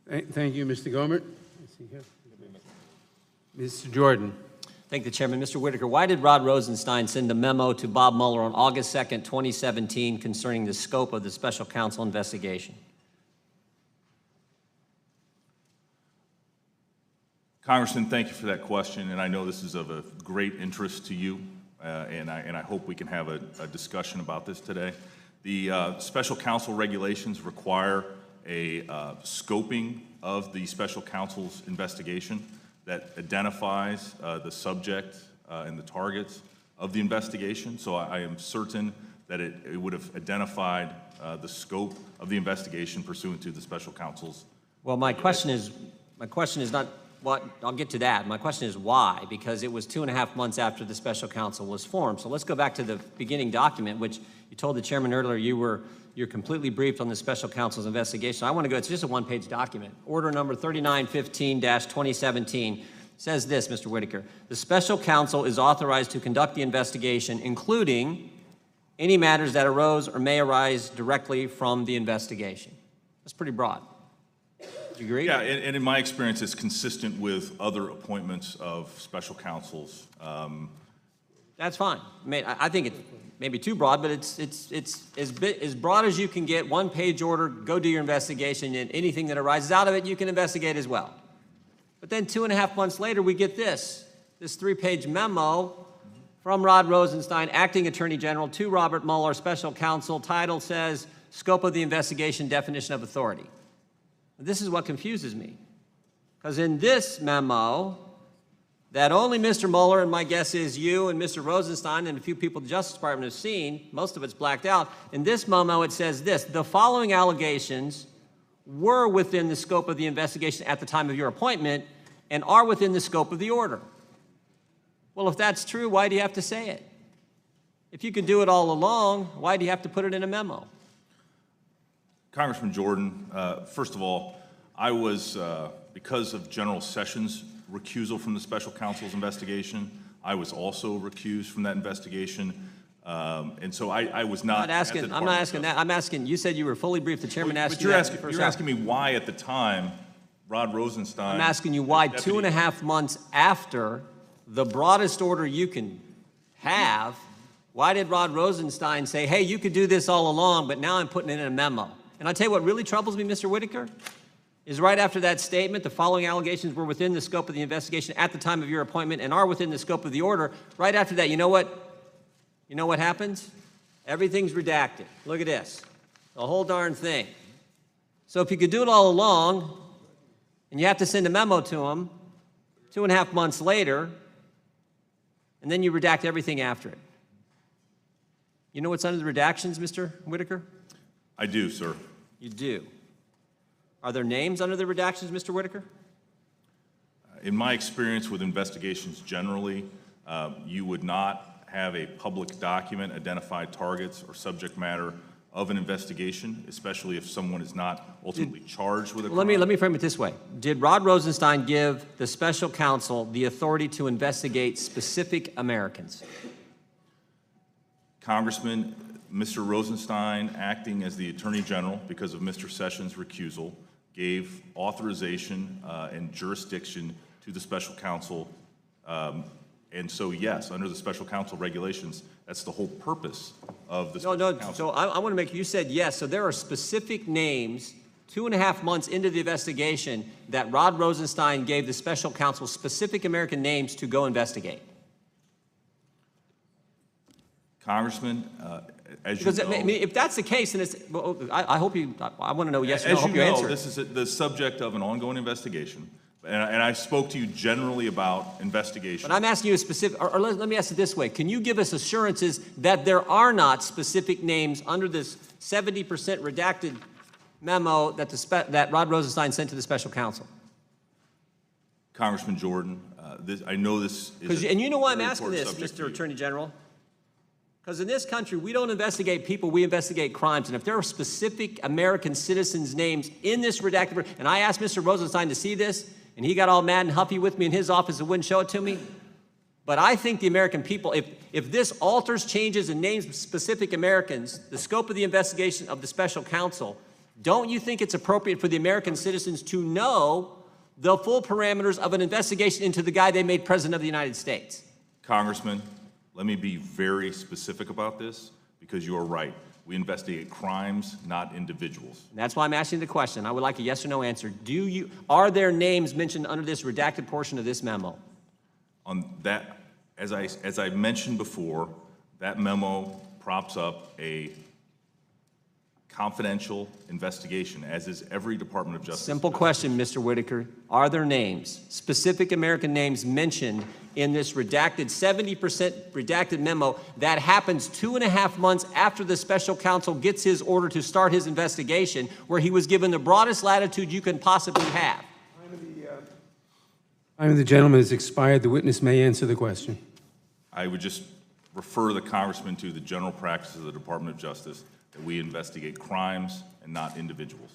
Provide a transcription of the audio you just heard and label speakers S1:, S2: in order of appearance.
S1: Thank you, Mr. Gohmert. Mr. Jordan.
S2: Thank the Chairman. Mr. Whitaker, why did Rod Rosenstein send a memo to Bob Mueller on August 2nd, 2017 concerning the scope of the special counsel investigation?
S3: Congressman, thank you for that question, and I know this is of a great interest to you, and I hope we can have a discussion about this today. The special counsel regulations require a scoping of the special counsel's investigation that identifies the subject and the targets of the investigation. So I am certain that it would have identified the scope of the investigation pursuant to the special counsel's.
S2: Well, my question is not what, I'll get to that. My question is why, because it was 2.5 months after the special counsel was formed. So let's go back to the beginning document, which you told the chairman earlier you're completely briefed on the special counsel's investigation. I want to go, it's just a one-page document. Order number 3915-2017 says this, Mr. Whitaker. The special counsel is authorized to conduct the investigation, including any matters that arose or may arise directly from the investigation. That's pretty broad. Do you agree?
S3: Yeah, and in my experience, it's consistent with other appointments of special counsels.
S2: That's fine. I think it's maybe too broad, but it's as broad as you can get. One-page order, go do your investigation, and anything that arises out of it, you can investigate as well. But then 2.5 months later, we get this 3-page memo from Rod Rosenstein, Acting Attorney General, to Robert Mueller, Special Counsel. Title says, Scope of the Investigation, Definition of Authority. This is what confuses me. Because in this memo, that only Mr. Mueller, and my guess is you and Mr. Rosenstein and a few people at the Justice Department have seen, most of it's blacked out. In this memo, it says this: the following allegations were within the scope of the investigation at the time of your appointment and are within the scope of the order. Well, if that's true, why do you have to say it? If you could do it all along, why do you have to put it in a memo?
S3: Congressman Jordan, first of all, I was, because of General Sessions' recusal from the special counsel's investigation, I was also recused from that investigation. And so I was not.
S2: I'm not asking that. I'm asking, you said you were fully briefed. The chairman asked you that.
S3: You're asking me why at the time Rod Rosenstein.
S2: I'm asking you why 2.5 months after the broadest order you can have, why did Rod Rosenstein say, hey, you could do this all along, but now I'm putting it in a memo? And I'll tell you what really troubles me, Mr. Whitaker, is right after that statement, the following allegations were within the scope of the investigation at the time of your appointment and are within the scope of the order. Right after that, you know what? You know what happens? Everything's redacted. Look at this. The whole darn thing. So if you could do it all along, and you have to send a memo to them 2.5 months later, and then you redact everything after it. You know what's under the redactions, Mr. Whitaker?
S3: I do, sir.
S2: You do. Are there names under the redactions, Mr. Whitaker?
S3: In my experience with investigations generally, you would not have a public document identify targets or subject matter of an investigation, especially if someone is not ultimately charged with a crime.
S2: Let me frame it this way. Did Rod Rosenstein give the special counsel the authority to investigate specific Americans?
S3: Congressman, Mr. Rosenstein, acting as the Attorney General because of Mr. Sessions' recusal, gave authorization and jurisdiction to the special counsel. And so, yes, under the special counsel regulations, that's the whole purpose of the special counsel.
S2: So I want to make, you said yes, so there are specific names 2.5 months into the investigation that Rod Rosenstein gave the special counsel specific American names to go investigate.
S3: Congressman, as
S2: because
S3: you know,
S2: if that's the case, then it's, well, I hope you, I want to know yes or no.
S3: As
S2: I hope
S3: you know,
S2: answer.
S3: this is the subject of an ongoing investigation. And I spoke to you generally about investigation.
S2: But I'm asking you a specific, or let me ask it this way. Can you give us assurances that there are not specific names under this 70% redacted memo that, that Rod Rosenstein sent to the special counsel?
S3: Congressman Jordan, I know this is
S2: and you know why I'm asking this, Mr. Attorney General? Because in this country, we don't investigate people, we investigate crimes. And if there are specific American citizens' names in this redacted, and I asked Mr. Rosenstein to see this, and he got all mad and huffy with me in his office and wouldn't show it to me. But I think the American people, if this alters, changes, and names specific Americans, the scope of the investigation of the special counsel, Don't you think it's appropriate for the American citizens to know the full parameters of an investigation into the guy they made President of the United States?
S3: Congressman, let me be very specific about this, because you are right. We investigate crimes, not individuals.
S2: That's why I'm asking the question. I would like a yes or no answer. Are there names mentioned under this redacted portion of this memo?
S3: On that, as I mentioned before, that memo props up a confidential investigation, as is every Department of Justice.
S2: Simple question, Mr. Whitaker. Are there names, specific American names mentioned in this redacted, 70% redacted memo that happens 2.5 months after the special counsel gets his order to start his investigation, where he was given the broadest latitude you can possibly have?
S1: Time of the gentleman has expired. The witness may answer the question.
S3: I would just refer the Congressman to the general practice of the Department of Justice, that we investigate crimes and not individuals.